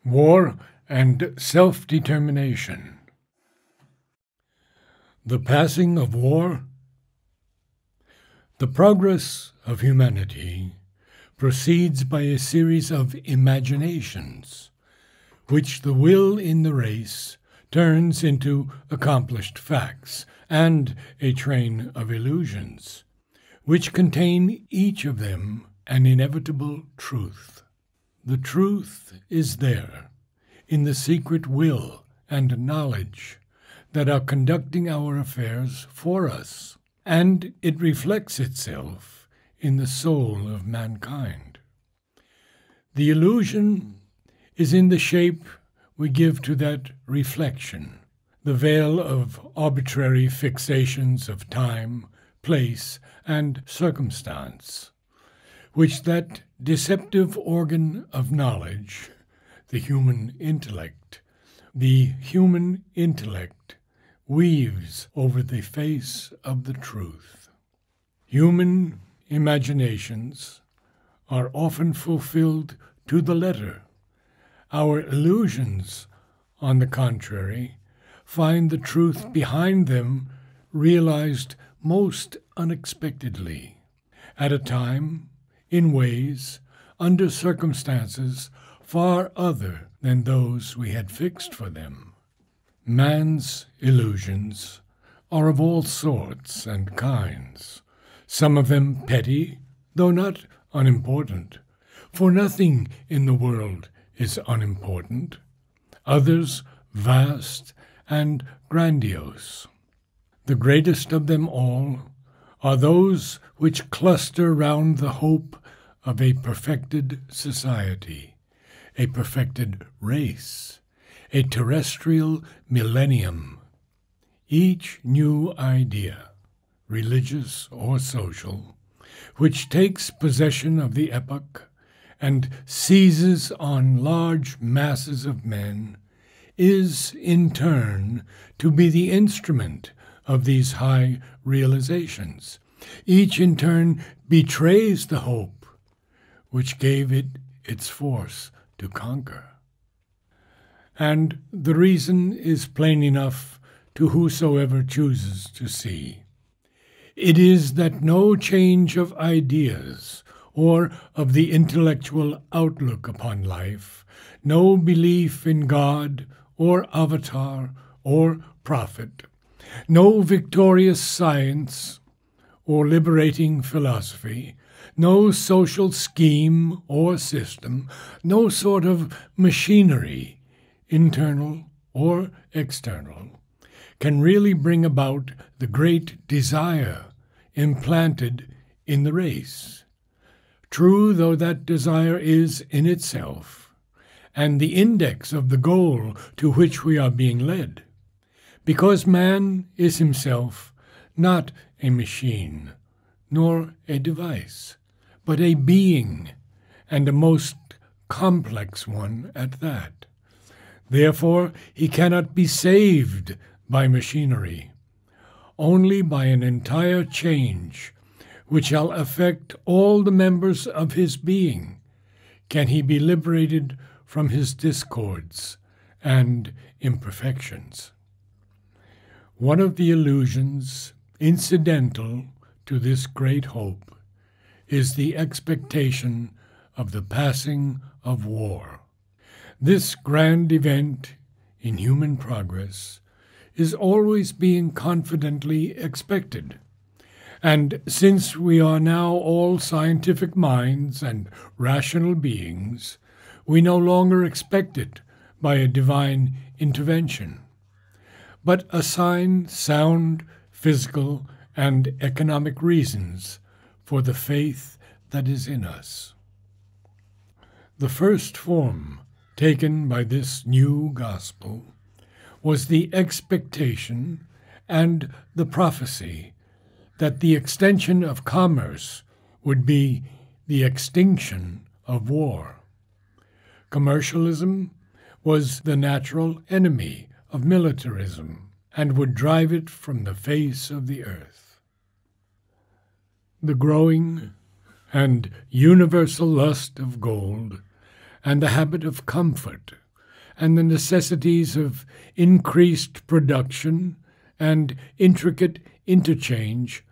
War and Self-Determination. The passing of war. The progress of humanity proceeds by a series of imaginations, which the will in the race turns into accomplished facts and a train of illusions, which contain each of them an inevitable truth. The truth is there, in the secret will and knowledge that are conducting our affairs for us, and it reflects itself in the soul of mankind. The illusion is in the shape we give to that reflection, the veil of arbitrary fixations of time, place, and circumstance, which that deceptive organ of knowledge, the human intellect, weaves over the face of the truth. Human imaginations are often fulfilled to the letter. Our illusions, on the contrary, find the truth behind them realized most unexpectedly, at a time, in ways, under circumstances far other than those we had fixed for them. Man's illusions are of all sorts and kinds, some of them petty, though not unimportant, for nothing in the world is unimportant, others vast and grandiose. The greatest of them all are those which cluster round the hope of a perfected society, a perfected race, a terrestrial millennium. Each new idea, religious or social, which takes possession of the epoch and seizes on large masses of men, is in turn to be the instrument of these high realizations. Each in turn betrays the hope which gave it its force to conquer. And the reason is plain enough to whosoever chooses to see. It is that no change of ideas or of the intellectual outlook upon life, no belief in God or avatar or prophet, no victorious science or liberating philosophy, no social scheme or system, no sort of machinery, internal or external, can really bring about the great desire implanted in the race. True though that desire is in itself, and the index of the goal to which we are being led, because man is himself not a machine, nor a device, but a being, and a most complex one at that. Therefore, he cannot be saved by machinery, only by an entire change which shall affect all the members of his being can he be liberated from his discords and imperfections. One of the illusions incidental to this great hope is the expectation of the passing of war. This grand event in human progress is always being confidently expected. And since we are now all scientific minds and rational beings, we no longer expect it by a divine intervention, but assign sound physical and economic reasons for the faith that is in us. The first form taken by this new gospel was the expectation and the prophecy that the extension of commerce would be the extinction of war. Commercialism was the natural enemy of militarism and would drive it from the face of the earth. The growing and universal lust of gold and the habit of comfort and the necessities of increased production and intricate interchange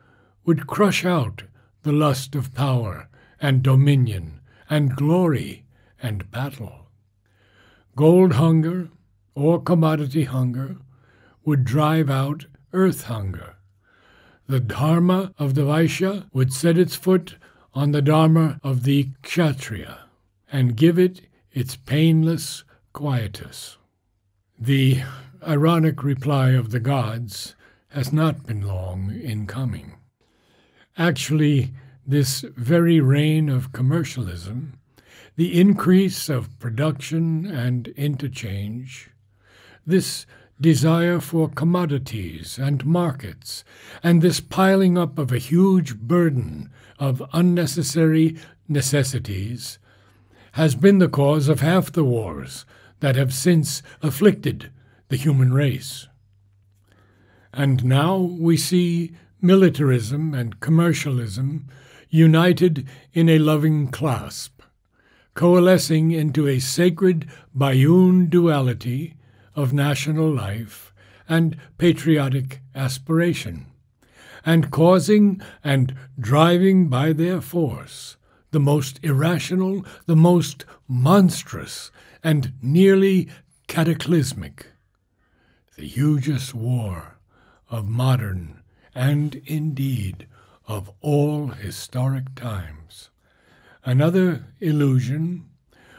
would crush out the lust of power and dominion and glory and battle. Gold hunger or commodity hunger would drive out earth hunger. The dharma of the Vaishya would set its foot on the dharma of the Kshatriya and give it its painless quietus. The ironic reply of the gods has not been long in coming. Actually, this very reign of commercialism, the increase of production and interchange, this desire for commodities and markets, and this piling up of a huge burden of unnecessary necessities has been the cause of half the wars that have since afflicted the human race. And now we see militarism and commercialism united in a loving clasp, coalescing into a sacred biune duality of national life and patriotic aspiration, and causing and driving by their force the most irrational, the most monstrous, and nearly cataclysmic, the hugest war of modern and indeed of all historic times. Another illusion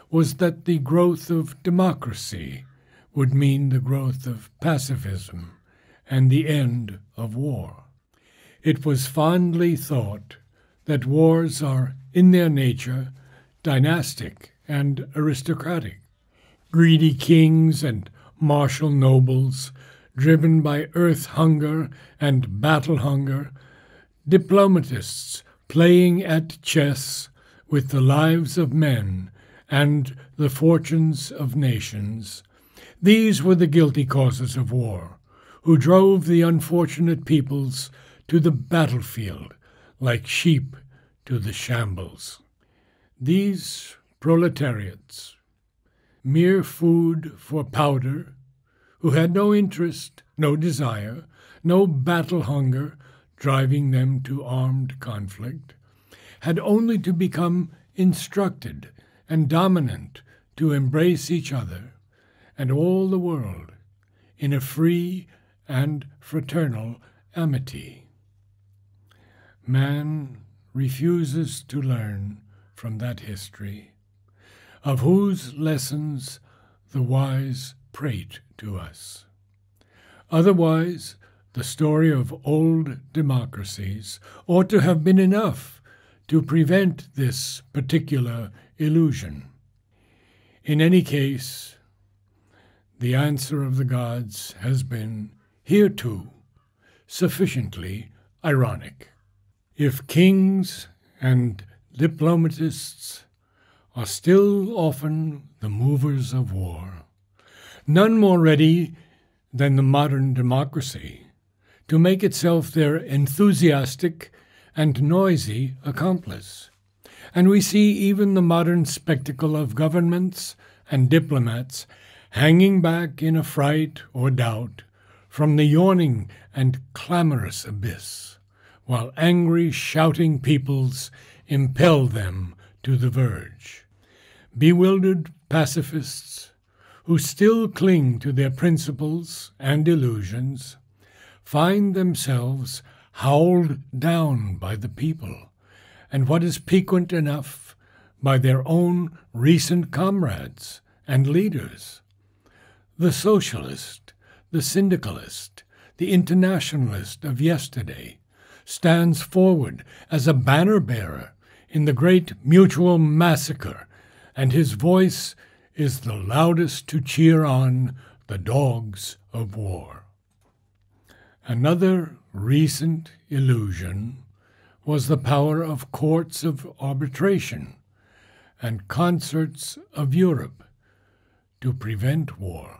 was that the growth of democracy would mean the growth of pacifism and the end of war. It was fondly thought that wars are, in their nature, dynastic and aristocratic. Greedy kings and martial nobles, driven by earth hunger and battle hunger, diplomatists playing at chess with the lives of men and the fortunes of nations, these were the guilty causes of war, who drove the unfortunate peoples to the battlefield like sheep to the shambles. These proletariats, mere food for powder, who had no interest, no desire, no battle hunger driving them to armed conflict, had only to become instructed and dominant to embrace each other and all the world in a free and fraternal amity. Man refuses to learn from that history, of whose lessons the wise prate to us. Otherwise, the story of old democracies ought to have been enough to prevent this particular illusion. In any case, the answer of the gods has been, hereto, sufficiently ironic. If kings and diplomatists are still often the movers of war, none more ready than the modern democracy to make itself their enthusiastic and noisy accomplice. And we see even the modern spectacle of governments and diplomats hanging back in affright or doubt from the yawning and clamorous abyss, while angry, shouting peoples impel them to the verge. Bewildered pacifists who still cling to their principles and illusions find themselves howled down by the people, and what is piquant enough, by their own recent comrades and leaders. The socialist, the syndicalist, the internationalist of yesterday stands forward as a banner-bearer in the great mutual massacre, and his voice is the loudest to cheer on the dogs of war. Another recent illusion was the power of courts of arbitration and concerts of Europe to prevent war.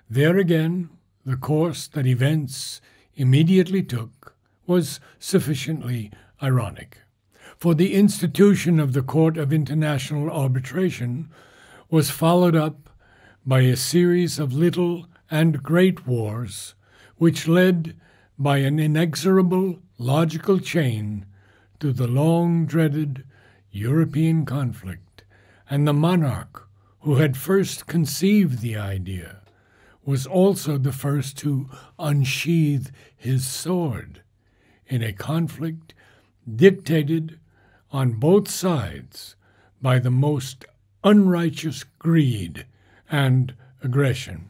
There again, the course that events immediately took was sufficiently ironic, for the institution of the Court of International Arbitration was followed up by a series of little and great wars, which led by an inexorable logical chain to the long-dreaded European conflict, and the monarch who had first conceived the idea was also the first to unsheathe his sword in a conflict dictated on both sides by the most unrighteous greed and aggression.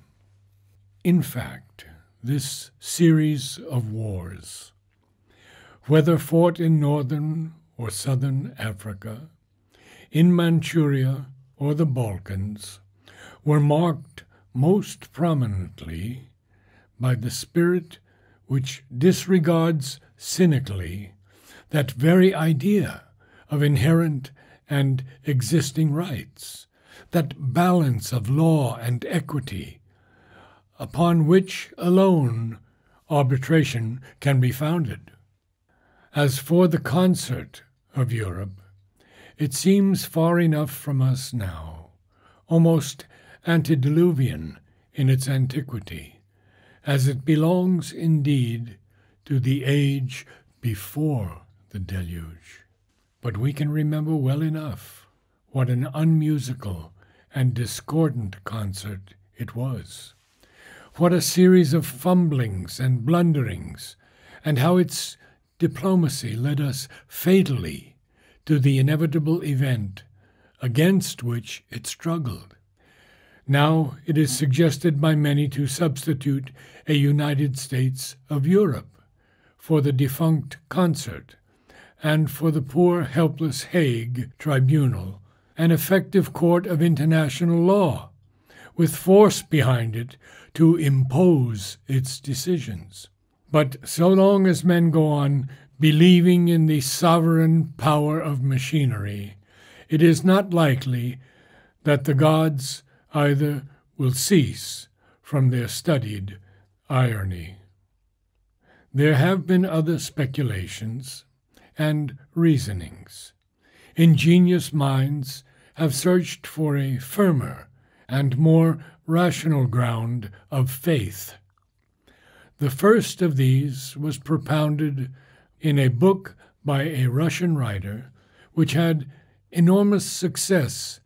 In fact, this series of wars, whether fought in northern or southern Africa, in Manchuria or the Balkans, were marked most prominently by the spirit which disregards cynically that very idea of inherent and existing rights, that balance of law and equity, upon which alone arbitration can be founded. As for the concert of Europe, it seems far enough from us now, almost antediluvian in its antiquity, as it belongs indeed to the age before the deluge. But we can remember well enough what an unmusical and discordant concert it was, what a series of fumblings and blunderings, and how its diplomacy led us fatally to the inevitable event against which it struggled. Now it is suggested by many to substitute a United States of Europe for the defunct concert, and for the poor, helpless Hague Tribunal, an effective court of international law, with force behind it to impose its decisions. But so long as men go on believing in the sovereign power of machinery, it is not likely that the gods either will cease from their studied irony. There have been other speculations and reasonings. Ingenious minds have searched for a firmer and more rational ground of faith. The first of these was propounded in a book by a Russian writer, which had enormous success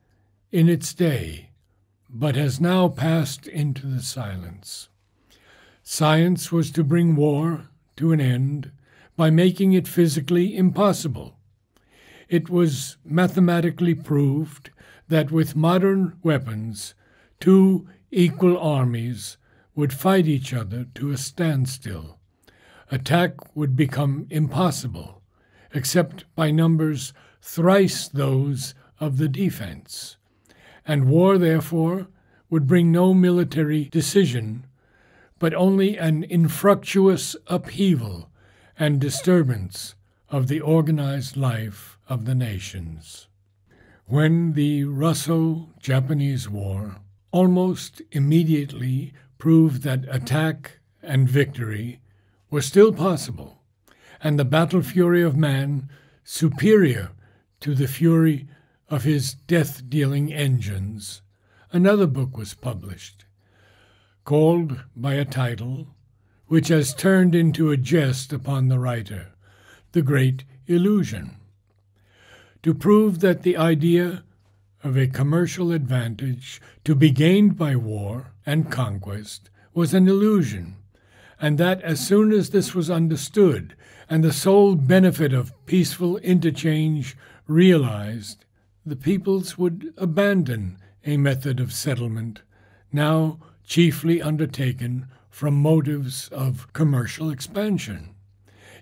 in its day, but has now passed into the silence. Science was to bring war to an end by making it physically impossible. It was mathematically proved that with modern weapons, two equal armies would fight each other to a standstill. Attack would become impossible, except by numbers thrice those of the defense, and war, therefore, would bring no military decision, but only an infructuous upheaval and disturbance of the organized life of the nations. When the Russo-Japanese War almost immediately proved that attack and victory were still possible, and the battle fury of man superior to the fury of his death-dealing engines, another book was published, called by a title which has turned into a jest upon the writer, The Great Illusion, to prove that the idea of a commercial advantage to be gained by war and conquest was an illusion, and that as soon as this was understood and the sole benefit of peaceful interchange realized, the peoples would abandon a method of settlement now chiefly undertaken from motives of commercial expansion,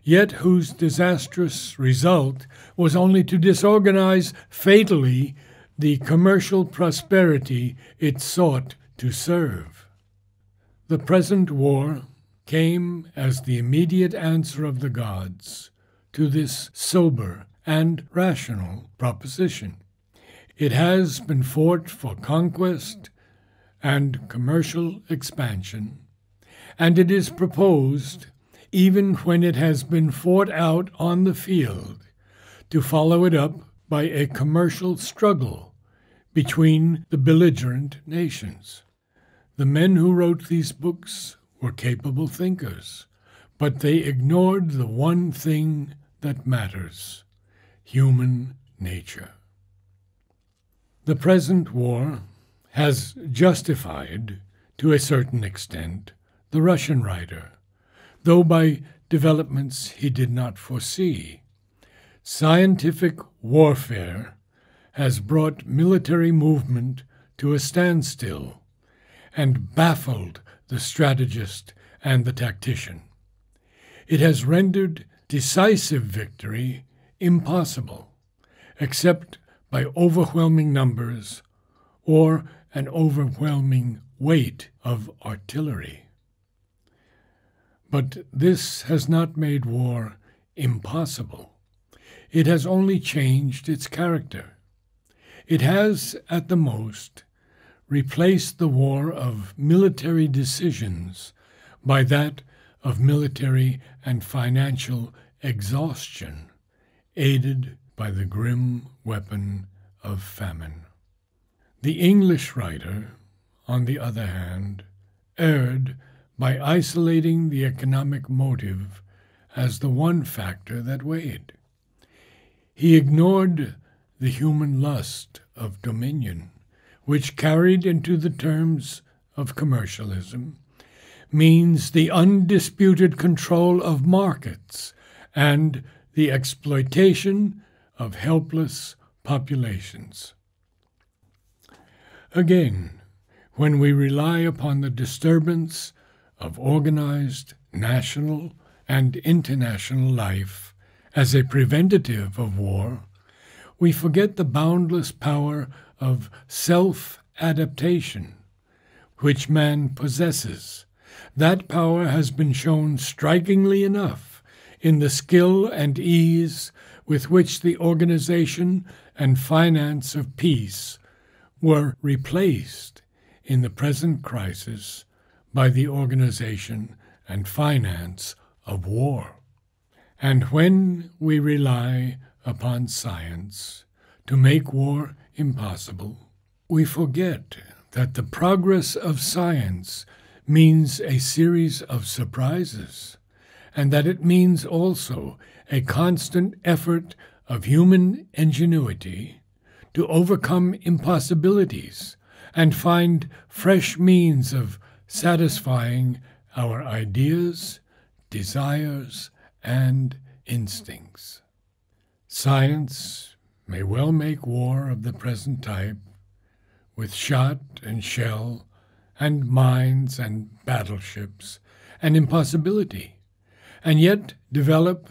yet whose disastrous result was only to disorganize fatally the commercial prosperity it sought to serve. The present war came as the immediate answer of the gods to this sober and rational proposition. It has been fought for conquest and commercial expansion, and it is proposed, even when it has been fought out on the field, to follow it up by a commercial struggle between the belligerent nations. The men who wrote these books were capable thinkers, but they ignored the one thing that matters: human nature. The present war has justified, to a certain extent, the Russian writer, though by developments he did not foresee. Scientific warfare has brought military movement to a standstill and baffled the strategist and the tactician. It has rendered decisive victory impossible, except by overwhelming numbers or an overwhelming weight of artillery. But this has not made war impossible. It has only changed its character. It has, at the most, replaced the war of military decisions by that of military and financial exhaustion, aided by the grim weapon of famine. The English writer, on the other hand, erred by isolating the economic motive as the one factor that weighed. He ignored the human lust of dominion, which, carried into the terms of commercialism, means the undisputed control of markets and the exploitation of helpless populations. Again, when we rely upon the disturbance of organized national and international life as a preventative of war, we forget the boundless power of self-adaptation, which man possesses. That power has been shown strikingly enough in the skill and ease with which the organization and finance of peace were replaced in the present crisis by the organization and finance of war. And when we rely upon science to make war impossible, we forget that the progress of science means a series of surprises, and that it means also a constant effort of human ingenuity to overcome impossibilities and find fresh means of satisfying our ideas, desires, and instincts. Science may well make war of the present type, with shot and shell and mines and battleships, an impossibility, and yet develop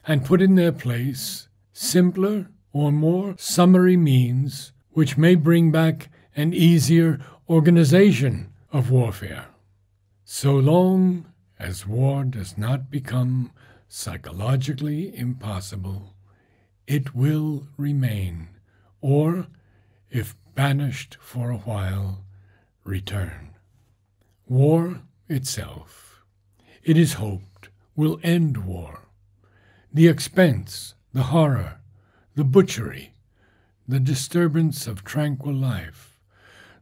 and put in their place simpler or more summary means which may bring back an easier organization of warfare. So long as war does not become psychologically impossible, it will remain, or, if banished for a while, return. War itself, it is hoped, will end war. The expense, the horror, the butchery, the disturbance of tranquil life,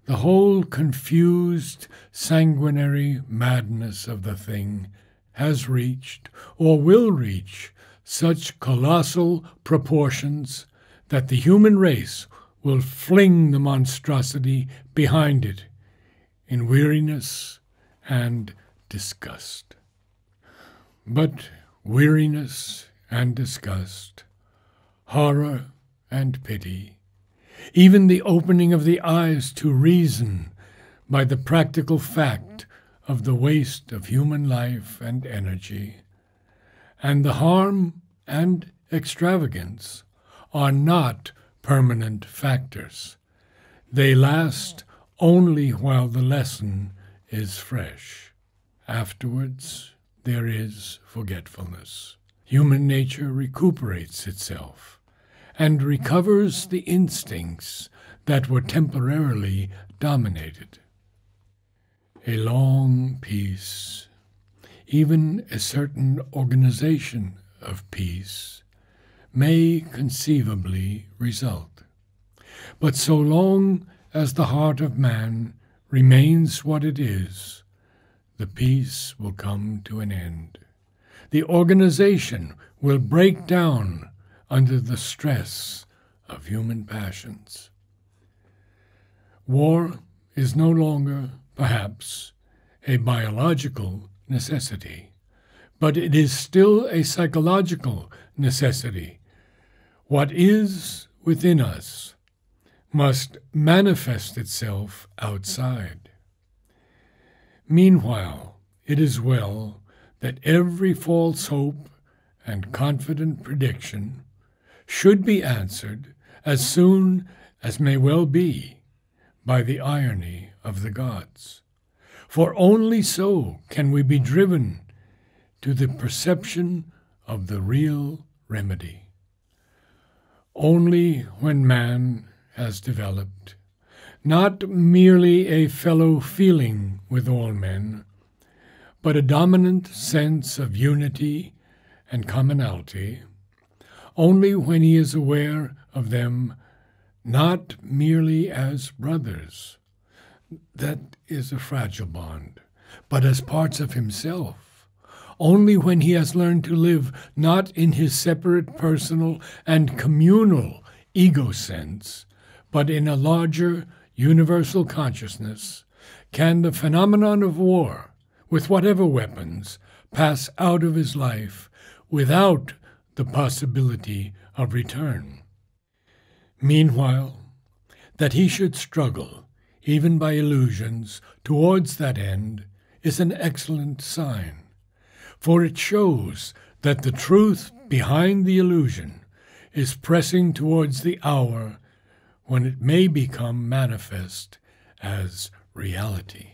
the whole confused, sanguinary madness of the thing has reached, or will reach, such colossal proportions that the human race will fling the monstrosity behind it in weariness and disgust. But weariness and disgust, horror and pity, even the opening of the eyes to reason by the practical fact of the waste of human life and energy, and the harm and extravagance are not permanent factors. They last only while the lesson is fresh. Afterwards, there is forgetfulness. Human nature recuperates itself and recovers the instincts that were temporarily dominated. A long peace, even a certain organization of peace, may conceivably result. But so long as the heart of man remains what it is, the peace will come to an end. The organization will break down under the stress of human passions. War is no longer, perhaps, a biological necessity, but it is still a psychological necessity. What is within us must manifest itself outside. Meanwhile, it is well that every false hope and confident prediction should be answered as soon as may well be by the irony of the gods. For only so can we be driven to the perception of the real remedy. Only when man has developed not merely a fellow feeling with all men, but a dominant sense of unity and commonality, only when he is aware of them not merely as brothers, that is a fragile bond, but as parts of himself, only when he has learned to live not in his separate personal and communal ego sense, but in a larger universal consciousness, can the phenomenon of war, with whatever weapons, pass out of his life without the possibility of return. Meanwhile, that he should struggle, even by illusions, towards that end is an excellent sign, for it shows that the truth behind the illusion is pressing towards the hour when it may become manifest as reality.